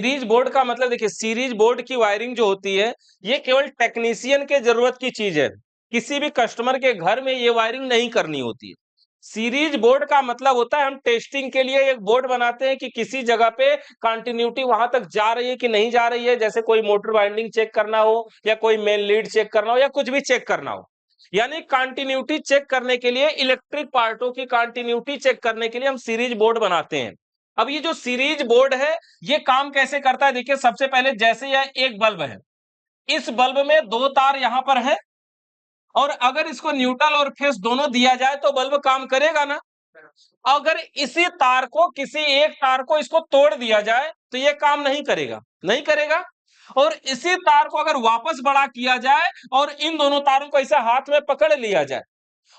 Series board का मतलब देखिए, सीरीज बोर्ड की वायरिंग जो होती है, ये केवल टेक्नीशियन के जरूरत की चीज है। किसी भी कस्टमर के घर में ये वायरिंग नहीं करनी होती है। सीरीज बोर्ड का मतलब होता है हम टेस्टिंग के लिए एक बोर्ड बनाते हैं कि किसी जगह पे कंटिन्यूटी वहां तक जा रही है कि नहीं जा रही है, जैसे कोई मोटर वाइंडिंग चेक करना हो या कोई मेन लीड चेक करना हो या कुछ भी चेक करना हो। यानी कंटिन्यूटी चेक करने के लिए, इलेक्ट्रिक पार्टों की कंटिन्यूटी चेक करने के लिए हम सीरीज बोर्ड बनाते हैं। अब ये जो सीरीज बोर्ड है, ये काम कैसे करता है? देखिए, सबसे पहले जैसे यह एक बल्ब है, इस बल्ब में दो तार यहां पर है, और अगर इसको न्यूट्रल और फेस दोनों दिया जाए तो बल्ब काम करेगा ना। अगर इसी तार को, किसी एक तार को इसको तोड़ दिया जाए तो ये काम नहीं करेगा, नहीं करेगा। और इसी तार को अगर वापस बड़ा किया जाए और इन दोनों तारों को ऐसे हाथ में पकड़ लिया जाए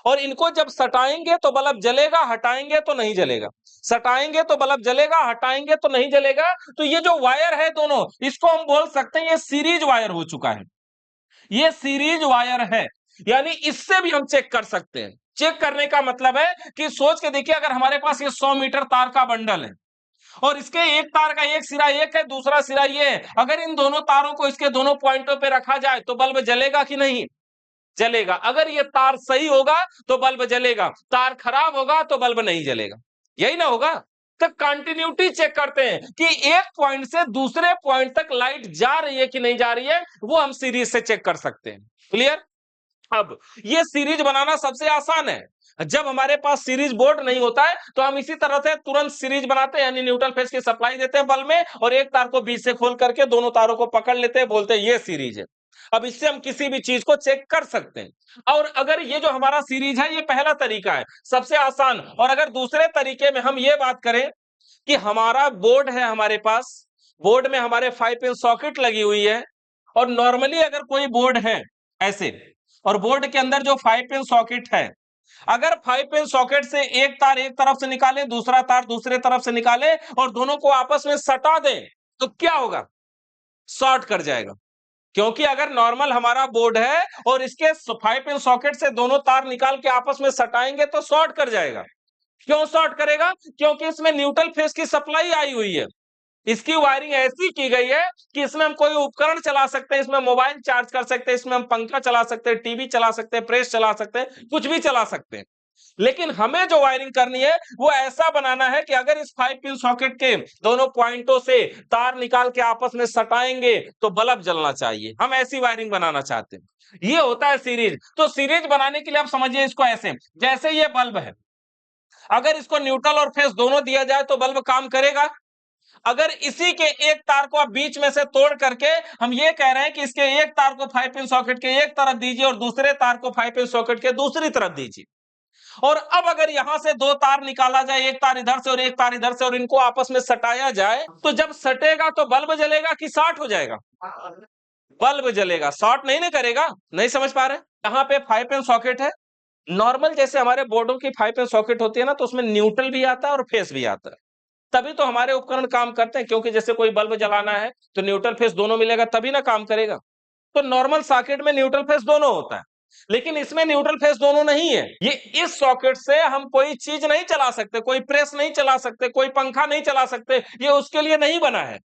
और इनको जब सटाएंगे तो बल्ब जलेगा, हटाएंगे तो नहीं जलेगा। सटाएंगे तो बल्ब जलेगा, हटाएंगे तो नहीं जलेगा। तो ये जो वायर है दोनों, इसको हम बोल सकते हैं ये सीरीज वायर हो चुका है। ये सीरीज वायर है, यानी इससे भी हम चेक कर सकते हैं। चेक करने का मतलब है कि सोच के देखिए, अगर हमारे पास ये 100 मीटर तार का बंडल है और इसके एक तार का एक सिरा एक है, दूसरा सिरा ये है, अगर इन दोनों तारों को इसके दोनों पॉइंटों पे रखा जाए तो बल्ब जलेगा कि नहीं? जलेगा। अगर ये तार सही होगा तो बल्ब जलेगा, तार खराब होगा तो बल्ब नहीं जलेगा। यही ना होगा? तो कंटिन्यूटी चेक करते हैं कि एक पॉइंट से दूसरे पॉइंट तक लाइट जा रही है कि नहीं जा रही है, वो हम सीरीज से चेक कर सकते हैं। क्लियर? अब ये सीरीज बनाना सबसे आसान है। जब हमारे पास सीरीज बोर्ड नहीं होता है तो हम इसी तरह से तुरंत सीरीज बनाते हैं, यानी न्यूट्रल फेज की सप्लाई देते हैं बल्ब में और एक तार को बीच से खोल करके दोनों तारों को पकड़ लेते हैं, बोलते हैं ये सीरीज है। अब इससे हम किसी भी चीज को चेक कर सकते हैं। और अगर ये जो हमारा सीरीज है, ये पहला तरीका है, सबसे आसान। और अगर दूसरे तरीके में हम ये बात करें कि हमारा बोर्ड है, हमारे पास बोर्ड में हमारे 5 पिन सॉकेट लगी हुई है, और नॉर्मली अगर कोई बोर्ड है ऐसे, और बोर्ड के अंदर जो 5 पिन सॉकेट है, अगर 5 पिन सॉकेट से एक तार एक तरफ से निकाले, दूसरा तार दूसरे तरफ से निकाले और दोनों को आपस में सटा दें, तो क्या होगा? शॉर्ट कर जाएगा। क्योंकि अगर नॉर्मल हमारा बोर्ड है और इसके 5 पिन सॉकेट से दोनों तार निकाल के आपस में सटाएंगे तो शॉर्ट कर जाएगा। क्यों शॉर्ट करेगा? क्योंकि इसमें न्यूट्रल फेज की सप्लाई आई हुई है। इसकी वायरिंग ऐसी की गई है कि इसमें हम कोई उपकरण चला सकते हैं, इसमें मोबाइल चार्ज कर सकते हैं, इसमें हम पंखा चला सकते हैं, टीवी चला सकते हैं, प्रेस चला सकते हैं, कुछ भी चला सकते हैं। लेकिन हमें जो वायरिंग करनी है वो ऐसा बनाना है कि अगर इस 5 पिन सॉकेट के दोनों पॉइंटों से तार निकाल के आपस में सटाएंगे तो बल्ब जलना चाहिए। हम ऐसी वायरिंग बनाना चाहते हैं। ये होता है सीरीज। तो सीरीज बनाने के लिए आप समझिए इसको ऐसे, जैसे ये बल्ब है, अगर इसको न्यूट्रल और फेस दोनों दिया जाए तो बल्ब काम करेगा। अगर इसी के एक तार को आप बीच में से तोड़ करके हम ये कह रहे हैं कि इसके एक तार को 5 पिन सॉकेट के एक तरफ दीजिए और दूसरे तार को 5 पिन सॉकेट के दूसरी तरफ दीजिए, और अब अगर यहां से दो तार निकाला जाए, एक तार इधर से और एक तार इधर से, और इनको आपस में सटाया जाए, तो जब सटेगा तो बल्ब जलेगा कि शॉर्ट हो जाएगा? बल्ब जलेगा, शॉर्ट नहीं ना करेगा। नहीं समझ पा रहे? यहाँ पे 5 पिन सॉकेट है। नॉर्मल जैसे हमारे बोर्डों की 5 पिन सॉकेट होती है ना, तो उसमें न्यूट्रल भी आता है और फेस भी आता है। तभी तो हमारे उपकरण काम करते हैं, क्योंकि जैसे कोई बल्ब जलाना है तो न्यूट्रल फेस दोनों मिलेगा तभी ना काम करेगा। तो नॉर्मल सॉकेट में न्यूट्रल फेस दोनों होता है, लेकिन इसमें न्यूट्रल फेस दोनों नहीं है। ये इस सॉकेट से हम कोई चीज नहीं चला सकते, कोई प्रेस नहीं चला सकते, कोई पंखा नहीं चला सकते। ये उसके लिए नहीं बना है।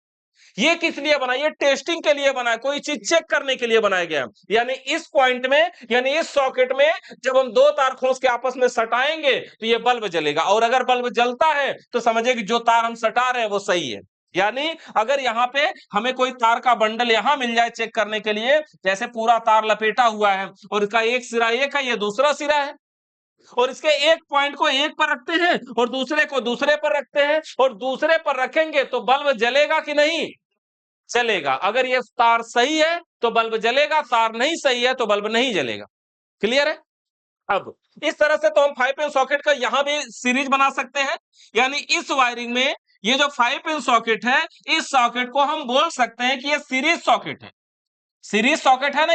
ये किस लिए बना? ये टेस्टिंग के लिए बना है, कोई चीज चेक करने के लिए बनाया गया है। यानी इस पॉइंट में, यानी इस सॉकेट में जब हम दो तार खोस के आपस में सटाएंगे तो ये बल्ब जलेगा, और अगर बल्ब जलता है तो समझिए कि जो तार हम सटा रहे हैं वो सही है। यानी अगर यहाँ पे हमें कोई तार का बंडल यहां मिल जाए चेक करने के लिए, जैसे पूरा तार लपेटा हुआ है और इसका एक सिरा एक है, ये दूसरा सिरा है, और इसके एक पॉइंट को एक पर रखते हैं और दूसरे को दूसरे पर रखते हैं, और दूसरे पर रखेंगे तो बल्ब जलेगा कि नहीं? चलेगा। अगर ये तार सही है तो बल्ब जलेगा, तार नहीं सही है तो बल्ब नहीं जलेगा। क्लियर है? अब इस तरह से तो हम 5 पिन सॉकेट का यहां भी सीरीज बना सकते हैं। यानी इस वायरिंग में ये जो 5 पिन सॉकेट है, इस सॉकेट को हम बोल सकते हैं कि ये सीरीज सॉकेट है। सीरीज सॉकेट है ना,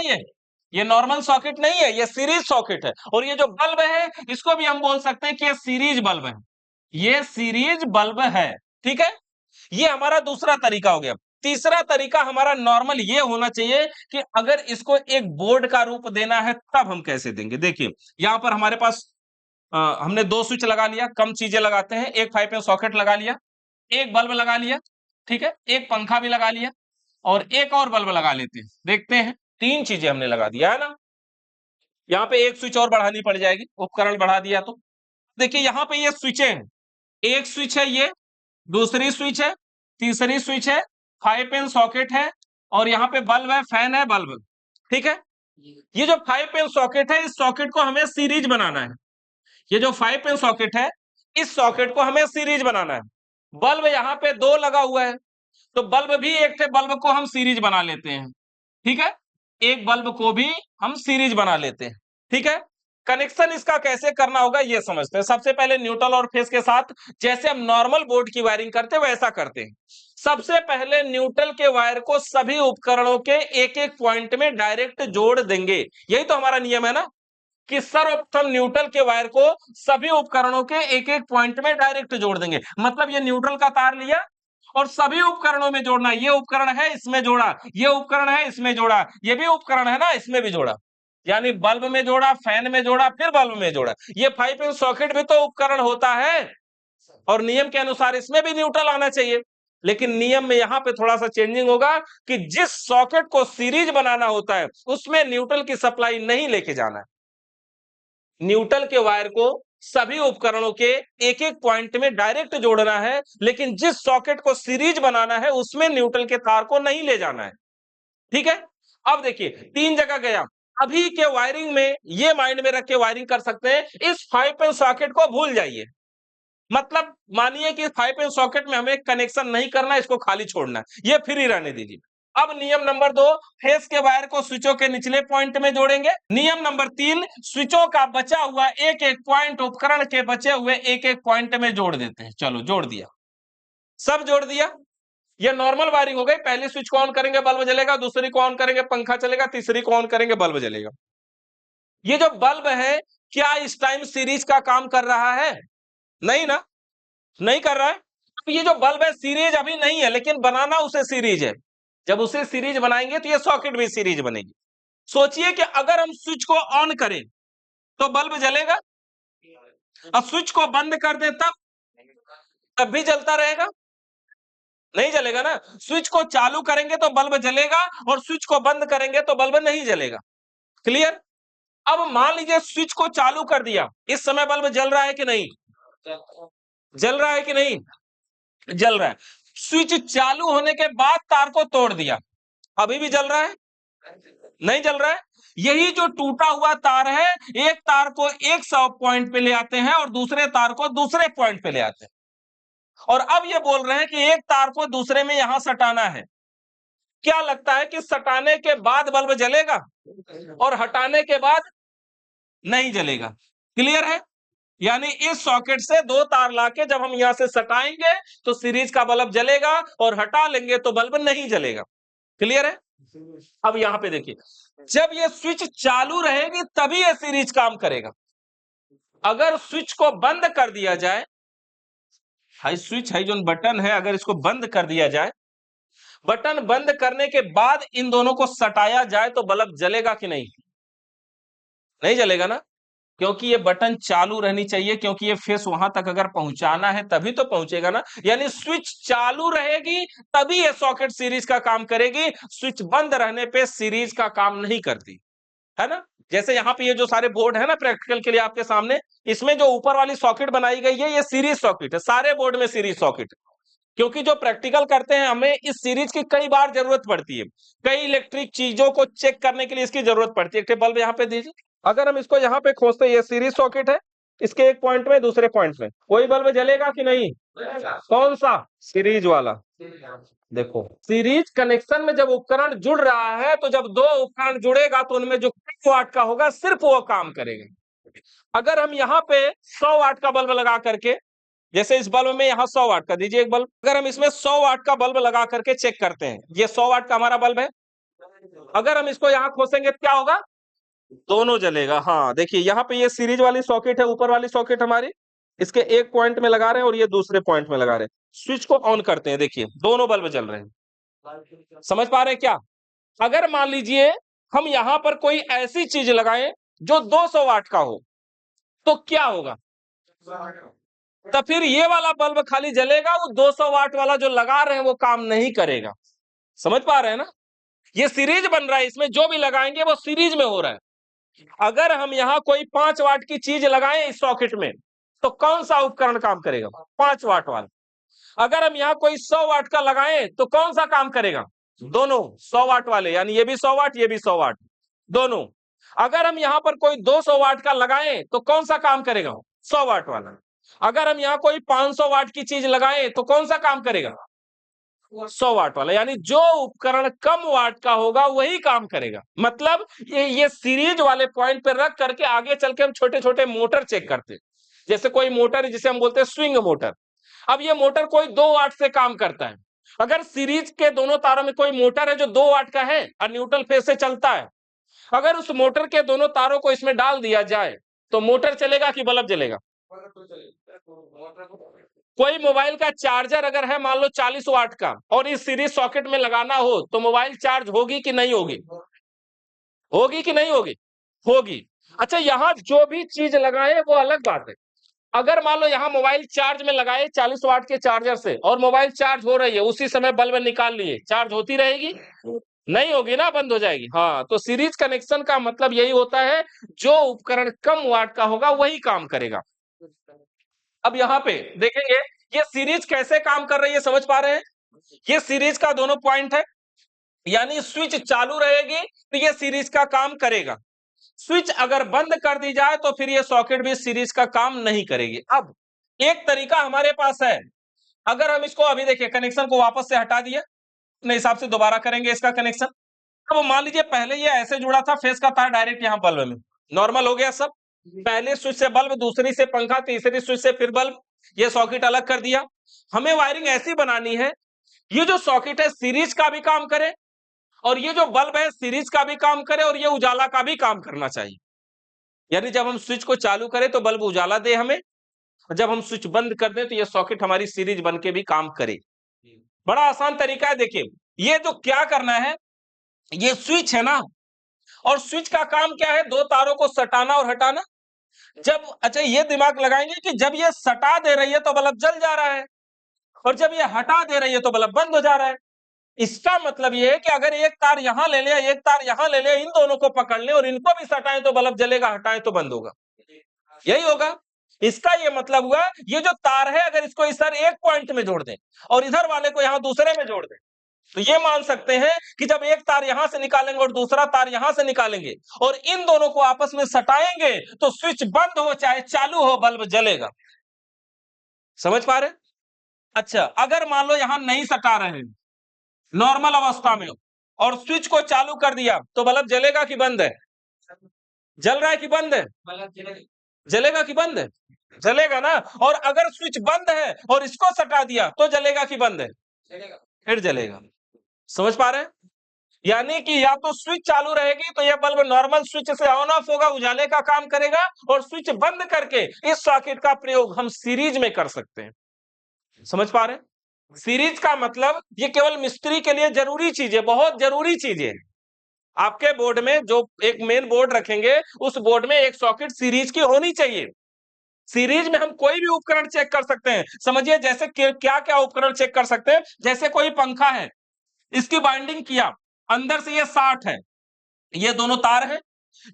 ये नॉर्मल सॉकेट नहीं है, ये सीरीज सॉकेट है। और ये जो बल्ब है इसको भी हम बोल सकते हैं कि ये सीरीज बल्ब है, ये सीरीज बल्ब है। ठीक है? ये हमारा दूसरा तरीका हो गया। तीसरा तरीका हमारा नॉर्मल ये होना चाहिए कि अगर इसको एक बोर्ड का रूप देना है तब हम कैसे देंगे। देखिए, यहां पर हमारे पास हमने दो स्विच लगा लिया, कम चीजें लगाते हैं, एक 5 पिन सॉकेट लगा लिया, एक बल्ब लगा लिया। ठीक है, एक पंखा भी लगा लिया और एक और बल्ब लगा लेते हैं, देखते हैं। 3 चीजें हमने लगा दिया है ना। यहाँ पे एक स्विच और बढ़ानी पड़ जाएगी, उपकरण बढ़ा दिया तो। देखिए यहाँ पे ये स्विचें हैं, एक स्विच है ये, दूसरी स्विच है, तीसरी स्विच है, 5 पिन सॉकेट है और यहाँ पे बल्ब है, फैन है, बल्ब। ठीक है, ये जो 5 पिन सॉकेट है, इस सॉकेट को हमें सीरीज बनाना है। ये जो 5 पिन सॉकेट है, इस सॉकेट को हमें सीरीज बनाना है। बल्ब यहाँ पे 2 लगा हुआ है, तो बल्ब भी एक थे बल्ब को हम सीरीज बना लेते हैं। ठीक है, एक बल्ब को भी हम सीरीज बना लेते हैं। ठीक है, कनेक्शन इसका कैसे करना होगा ये समझते हैं। सबसे पहले न्यूट्रल और फेज के साथ जैसे हम नॉर्मल बोर्ड की वायरिंग करते हैं वैसा करते हैं। सबसे पहले न्यूट्रल के वायर को सभी उपकरणों के एक एक पॉइंट में डायरेक्ट जोड़ देंगे। यही तो हमारा नियम है ना, कि सर्वप्रथम न्यूट्रल के वायर को सभी उपकरणों के एक एक पॉइंट में डायरेक्ट जोड़ देंगे। मतलब ये न्यूट्रल का तार लिया और सभी उपकरणों में जोड़ना। ये उपकरण है इसमें जोड़ा, ये उपकरण है इसमें जोड़ा, ये भी उपकरण है ना इसमें भी जोड़ा, यानी बल्ब में जोड़ा, फैन में जोड़ा, फिर बल्ब में जोड़ा। ये 5 पिन सॉकेट भी तो उपकरण होता है और नियम के अनुसार इसमें भी न्यूट्रल आना चाहिए। लेकिन नियम में यहां पे थोड़ा सा चेंजिंग होगा कि जिस सॉकेट को सीरीज बनाना होता है उसमें न्यूट्रल की सप्लाई नहीं लेके जाना है। न्यूट्रल के वायर को सभी उपकरणों के एक एक पॉइंट में डायरेक्ट जोड़ना है, लेकिन जिस सॉकेट को सीरीज बनाना है उसमें न्यूट्रल के तार को नहीं ले जाना है। ठीक है, अब देखिए 3 जगह गया। अभी के वायरिंग में ये माइंड में रख के वायरिंग कर सकते हैं, इस 5 पिन सॉकेट को भूल जाइए। मतलब मानिए कि 5 पिन सॉकेट में हमें कनेक्शन नहीं करना, इसको खाली छोड़ना है, ये फ्री रहने दीजिए। अब नियम नंबर 2, फेस के वायर को स्विचों के निचले पॉइंट में जोड़ेंगे। नियम नंबर 3, स्विचों का बचा हुआ एक एक पॉइंट उपकरण के बचे हुए एक एक पॉइंट में जोड़ देते हैं। चलो जोड़ दिया, सब जोड़ दिया। ये नॉर्मल वायरिंग हो गई। पहली स्विच को ऑन करेंगे बल्ब जलेगा, दूसरी को ऑन करेंगे पंखा चलेगा, तीसरी को ऑन करेंगे बल्ब जलेगा। ये जो बल्ब है क्या इस टाइम सीरीज का काम कर रहा है? नहीं ना, नहीं कर रहा है। अब ये जो बल्ब है सीरीज अभी नहीं है, लेकिन बनाना उसे सीरीज है। जब उसे सीरीज बनाएंगे तो ये सॉकेट भी सीरीज बनेगी। सोचिए कि अगर हम स्विच को ऑन करें तो बल्ब जलेगा, और स्विच को बंद कर दे तब भी जलता रहेगा? नहीं जलेगा ना। स्विच को चालू करेंगे तो बल्ब जलेगा और स्विच को बंद करेंगे तो बल्ब नहीं जलेगा। क्लियर? अब मान लीजिए स्विच को चालू कर दिया, इस समय बल्ब जल रहा है कि नहीं? जल रहा है कि नहीं? जल रहा है। स्विच चालू होने के बाद तार को तोड़ दिया, अभी भी जल रहा है? नहीं जल रहा है। यही जो टूटा हुआ तार है, एक तार को एक पॉइंट पे ले आते हैं और दूसरे तार को दूसरे पॉइंट पे ले आते हैं, और अब ये बोल रहे हैं कि एक तार को दूसरे में यहां सटाना है। क्या लगता है कि सटाने के बाद बल्ब जलेगा और हटाने के बाद नहीं जलेगा? क्लियर है? यानी इस सॉकेट से 2 तार लाके जब हम यहां से सटाएंगे तो सीरीज का बल्ब जलेगा और हटा लेंगे तो बल्ब नहीं जलेगा। क्लियर है? अब यहां पे देखिए, जब ये स्विच चालू रहेगी तभी ये सीरीज काम करेगा। अगर स्विच को बंद कर दिया जाए, हाई स्विच है जो बटन है, अगर इसको बंद कर दिया जाए, बटन बंद करने के बाद इन दोनों को सटाया जाए तो बल्ब जलेगा कि नहीं? नहीं जलेगा ना, क्योंकि ये बटन चालू रहनी चाहिए, क्योंकि ये फेस वहां तक अगर पहुंचाना है तभी तो पहुंचेगा ना। यानी स्विच चालू रहेगी तभी ये सॉकेट सीरीज का काम करेगी, स्विच बंद रहने पे सीरीज का काम नहीं करती है ना। जैसे यहाँ पे ये जो सारे बोर्ड है ना प्रैक्टिकल के लिए आपके सामने, इसमें जो ऊपर वाली सॉकेट बनाई गई है ये सीरीज सॉकेट है, सारे बोर्ड में सीरीज सॉकेट है। क्योंकि जो प्रैक्टिकल करते हैं हमें इस सीरीज की कई बार जरूरत पड़ती है, कई इलेक्ट्रिक चीजों को चेक करने के लिए इसकी जरूरत पड़ती है। एक बल्ब यहाँ पे दीजिए, अगर हम इसको यहाँ पे खोजते हैं, ये सीरीज सॉकेट है, इसके एक पॉइंट में दूसरे पॉइंट में कोई बल्ब जलेगा कि नहीं? कौन सा? सीरीज वाला। देखो सीरीज कनेक्शन में जब उपकरण जुड़ रहा है तो जब 2 उपकरण जुड़ेगा तो उनमें जो वाट का होगा सिर्फ वो काम करेगा। अगर हम यहाँ पे 100 वाट का बल्ब लगा करके, जैसे इस बल्ब में यहाँ 100 वाट का दीजिए एक बल्ब, अगर हम इसमें 100 वाट का बल्ब लगा करके चेक करते हैं, ये 100 वाट का हमारा बल्ब है, अगर हम इसको यहाँ खोसेंगे तो क्या होगा? दोनों जलेगा। हाँ देखिए यहाँ पे ये सीरीज वाली सॉकेट है, ऊपर वाली सॉकेट हमारी, इसके एक पॉइंट में लगा रहे हैं और ये दूसरे पॉइंट में लगा रहे हैं। स्विच को ऑन करते हैं, देखिए दोनों बल्ब जल रहे हैं। समझ पा रहे हैं क्या? अगर मान लीजिए हम यहां पर कोई ऐसी चीज लगाएं जो 200 वाट का हो तो क्या होगा? तो फिर ये वाला बल्ब खाली जलेगा, वो 200 वाट वाला जो लगा रहे हैं वो काम नहीं करेगा। समझ पा रहे हैं ना? ये सीरीज बन रहा है, इसमें जो भी लगाएंगे वो सीरीज में हो रहा है। अगर हम यहाँ कोई 5 वाट की चीज लगाएं इस सॉकेट में, तो कौन सा उपकरण काम करेगा? 5 वाट वाला। अगर हम यहाँ कोई 100 वाट का लगाएं तो कौन सा काम करेगा? दोनों 100 वाट वाले, यानी ये भी 100 वाट, ये भी 100 वाट, दोनों। अगर हम यहाँ पर कोई 200 वाट का लगाएं तो कौन सा काम करेगा? 100 वाट वाला। अगर हम यहाँ कोई 500 वाट की चीज लगाएं तो कौन सा काम करेगा? 100 वाट वाला। यानी जो उपकरण कम वाट का होगा वही काम करेगा। मतलब ये सीरीज वाले पॉइंट पे रख करके आगे चल के हम छोटे छोटे मोटर चेक करते हैं। जैसे कोई मोटर है जिसे हम बोलते हैं स्विंग मोटर। अब ये मोटर कोई 2 वाट से काम करता है। अगर सीरीज के दोनों तारों में कोई मोटर है जो 2 वाट का है और न्यूट्रल फेज से चलता है, अगर उस मोटर के दोनों तारों को इसमें डाल दिया जाए तो मोटर चलेगा कि बल्ब जलेगा? कोई मोबाइल का चार्जर अगर है मान लो 40 वाट का और इस सीरीज सॉकेट में लगाना हो तो मोबाइल चार्ज होगी कि नहीं होगी? होगी कि नहीं होगी? होगी। अच्छा, यहां जो भी चीज लगाए वो अलग बात है। अगर मान लो यहाँ मोबाइल चार्ज में लगाए 40 वाट के चार्जर से और मोबाइल चार्ज हो रही है, उसी समय बल्ब निकाल लिए, चार्ज होती रहेगी? नहीं होगी ना, बंद हो जाएगी। हाँ, तो सीरीज कनेक्शन का मतलब यही होता है, जो उपकरण कम वाट का होगा वही काम करेगा। अब यहाँ पे देखेंगे ये सीरीज कैसे काम कर रही है, समझ पा रहे हैं? ये सीरीज का दोनों पॉइंट है, यानी स्विच चालू रहेगी तो ये सीरीज का काम करेगा। स्विच अगर बंद कर दी जाए तो फिर ये सॉकेट भी सीरीज का काम नहीं करेगी। अब एक तरीका हमारे पास है, अगर हम इसको अभी देखिए कनेक्शन को वापस से हटा दिया, अपने हिसाब से दोबारा करेंगे इसका कनेक्शन। अब मान लीजिए पहले ये ऐसे जुड़ा था, फेस का तार डायरेक्ट यहाँ बल्ब में, नॉर्मल हो गया सब। पहले स्विच से बल्ब, दूसरी से पंखा, तीसरी स्विच से फिर बल्ब, ये सॉकेट अलग कर दिया। हमें वायरिंग ऐसी बनानी है, ये जो सॉकेट है सीरीज का भी काम करे और ये जो बल्ब है सीरीज का भी काम करे और ये उजाला का भी काम करना चाहिए। यानी जब हम स्विच को चालू करें तो बल्ब उजाला दे हमें, और जब हम स्विच बंद कर दें तो ये सॉकेट हमारी सीरीज बन के भी काम करे। बड़ा आसान तरीका है। देखिए ये जो क्या करना है, ये स्विच है ना, और स्विच का काम क्या है? दो तारों को सटाना और हटाना। जब अच्छा ये दिमाग लगाएंगे कि जब ये सटा दे रही है तो बल्ब जल जा रहा है, और जब ये हटा दे रही है तो बल्ब बंद हो जा रहा है। इसका मतलब ये है कि अगर एक तार यहां ले ले, एक तार यहां ले ले, इन दोनों को पकड़ ले और इनको भी सटाएं तो बल्ब जलेगा, हटाएं तो बंद होगा। यही होगा। इसका ये मतलब हुआ, ये जो तार है अगर इसको इधर एक पॉइंट में जोड़ दें और इधर वाले को यहां दूसरे में जोड़ दें, तो ये मान सकते हैं कि जब एक तार यहां से निकालेंगे और दूसरा तार यहां से निकालेंगे और इन दोनों को आपस में सटाएंगे तो स्विच बंद हो चाहे चालू हो बल्ब जलेगा। समझ पा रहे हैं? अच्छा, अगर मान लो यहां नहीं सटा रहे हैं, नॉर्मल अवस्था में हो और स्विच को चालू कर दिया तो बल्ब जलेगा कि बंद है? जल रहा है कि बंद है? जलेगा कि बंद है? जलेगा ना। और अगर स्विच बंद है और इसको सटा दिया तो जलेगा कि बंद है? फिर जलेगा। समझ पा रहे हैं? यानी कि या तो स्विच चालू रहेगी तो यह बल्ब नॉर्मल स्विच से ऑन ऑफ होगा, उजाले का काम करेगा, और स्विच बंद करके इस सॉकेट का प्रयोग हम सीरीज में कर सकते हैं। समझ पा रहे हैं? सीरीज का मतलब ये केवल मिस्त्री के लिए जरूरी चीज है, बहुत जरूरी चीज है। आपके बोर्ड में जो एक मेन बोर्ड रखेंगे उस बोर्ड में एक सॉकेट सीरीज की होनी चाहिए। सीरीज में हम कोई भी उपकरण चेक कर सकते हैं। समझिए जैसे क्या क्या उपकरण चेक कर सकते हैं। जैसे कोई पंखा है, इसकी बाइंडिंग किया, अंदर से ये 60 है, ये दोनों तार हैं,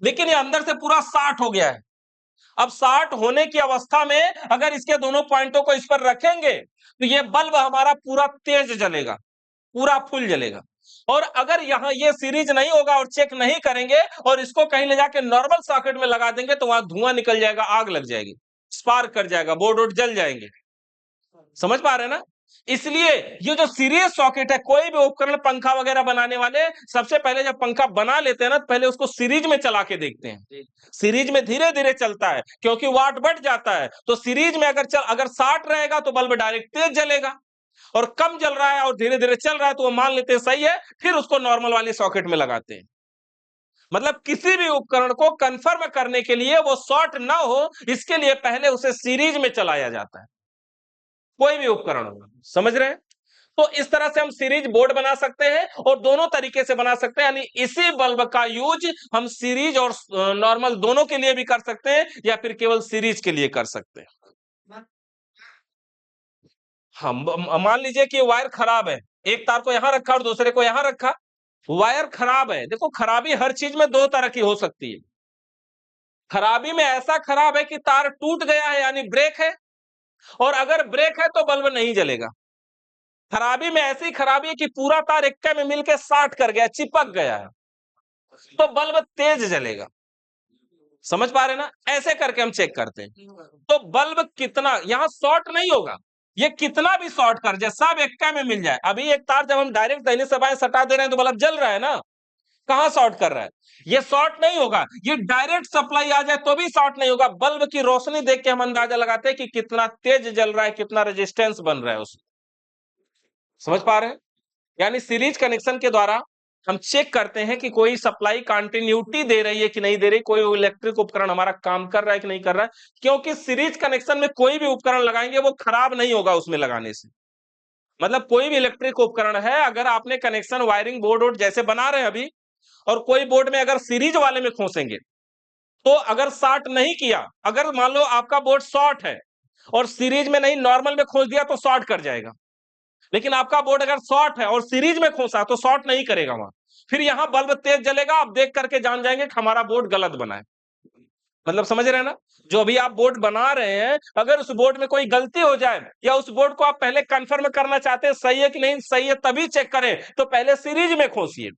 लेकिन ये अंदर से पूरा 60 हो गया है। अब 60 होने की अवस्था में अगर इसके दोनों पॉइंटों को इस पर रखेंगे तो ये बल्ब हमारा पूरा तेज जलेगा, पूरा फुल जलेगा। और अगर यहां ये सीरीज नहीं होगा और चेक नहीं करेंगे और इसको कहीं ले जाके नॉर्मल सॉकेट में लगा देंगे तो वहां धुआं निकल जाएगा, आग लग जाएगी, स्पार्क कर जाएगा, बोर्ड वोर्ड जल जाएंगे। समझ पा रहे हैं ना? इसलिए ये जो सीरीज सॉकेट है, कोई भी उपकरण पंखा वगैरह बनाने वाले सबसे पहले जब पंखा बना लेते हैं ना, पहले उसको सीरीज में चला के देखते हैं। सीरीज में धीरे धीरे चलता है क्योंकि वाट बढ़ जाता है, तो सीरीज में अगर 60 रहेगा तो बल्ब डायरेक्ट तेज जलेगा, और कम जल रहा है और धीरे धीरे चल रहा है तो वो मान लेते हैं सही है, फिर उसको नॉर्मल वाली सॉकेट में लगाते हैं। मतलब किसी भी उपकरण को कंफर्म करने के लिए वो शॉर्ट ना हो, इसके लिए पहले उसे सीरीज में चलाया जाता है, कोई भी उपकरण होगा। समझ रहे हैं? तो इस तरह से हम सीरीज बोर्ड बना सकते हैं और दोनों तरीके से बना सकते हैं, यानी इसी बल्ब का यूज हम सीरीज और नॉर्मल दोनों के लिए भी कर सकते हैं या फिर केवल सीरीज के लिए कर सकते हैं। हम मान लीजिए कि वायर खराब है, एक तार को यहां रखा और दूसरे को यहां रखा, वायर खराब है। देखो खराबी हर चीज में दो तरह की हो सकती है। खराबी में ऐसा खराब है कि तार टूट गया है यानी ब्रेक है, और अगर ब्रेक है तो बल्ब नहीं जलेगा। खराबी में ऐसी खराबी है कि पूरा तार इक्के में मिलके शॉर्ट कर गया, चिपक गया है, तो बल्ब तेज जलेगा। समझ पा रहे हैं ना? ऐसे करके हम चेक करते हैं। तो बल्ब कितना यहां शॉर्ट नहीं होगा, ये कितना भी शॉर्ट कर जाए, सब इक्के में मिल जाए। अभी एक तार जब हम डायरेक्ट दाहिने से बाएं सटा दे रहे हैं तो बल्ब जल रहा है ना, कहां शॉर्ट कर रहा है? ये शॉर्ट नहीं होगा, ये डायरेक्ट सप्लाई आ जाए तो भी शॉर्ट नहीं होगा। बल्ब की रोशनी देख के हम अंदाजा लगाते हैं कि कितना तेज जल रहा है, कितना रेजिस्टेंस बन रहा है उसमें। समझ पा रहे हैं? यानी सीरीज कनेक्शन के द्वारा हम चेक करते हैं कि कोई सप्लाई कंटिन्यूटी दे रही है कि नहीं दे रही, कोई इलेक्ट्रिक उपकरण हमारा काम कर रहा है कि नहीं कर रहा है। क्योंकि सीरीज कनेक्शन में कोई भी उपकरण लगाएंगे वो खराब नहीं होगा उसमें लगाने से। मतलब कोई भी इलेक्ट्रिक उपकरण है, अगर आपने कनेक्शन वायरिंग बोर्ड वोर्ड जैसे बना रहे हैं अभी, और कोई बोर्ड में अगर सीरीज वाले में खोसेंगे, तो अगर शॉर्ट नहीं किया, अगर मान लो आपका बोर्ड शॉर्ट है और सीरीज में नहीं नॉर्मल में खोस दिया तो शॉर्ट कर जाएगा। लेकिन आपका बोर्ड अगर शॉर्ट है और सीरीज में खोसा तो शॉर्ट नहीं करेगा वहां, फिर यहां बल्ब तेज जलेगा, आप देख करके जान जाएंगे कि हमारा बोर्ड गलत बना है। मतलब समझ रहे हैं ना? जो अभी आप बोर्ड बना रहे हैं, अगर उस बोर्ड में कोई गलती हो जाए या उस बोर्ड को आप पहले कंफर्म करना चाहते हैं सही है कि नहीं सही है, तभी चेक करें, तो पहले सीरीज में खोसिए।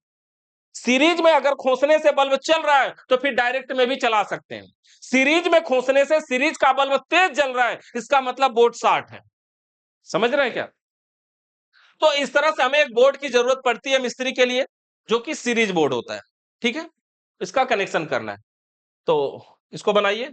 सीरीज में अगर खोसने से बल्ब चल रहा है तो फिर डायरेक्ट में भी चला सकते हैं। सीरीज में खोसने से सीरीज का बल्ब तेज जल रहा है, इसका मतलब बोर्ड शॉर्ट है। समझ रहे हैं क्या? तो इस तरह से हमें एक बोर्ड की जरूरत पड़ती है मिस्त्री के लिए, जो कि सीरीज बोर्ड होता है। ठीक है, इसका कनेक्शन करना है, तो इसको बनाइए।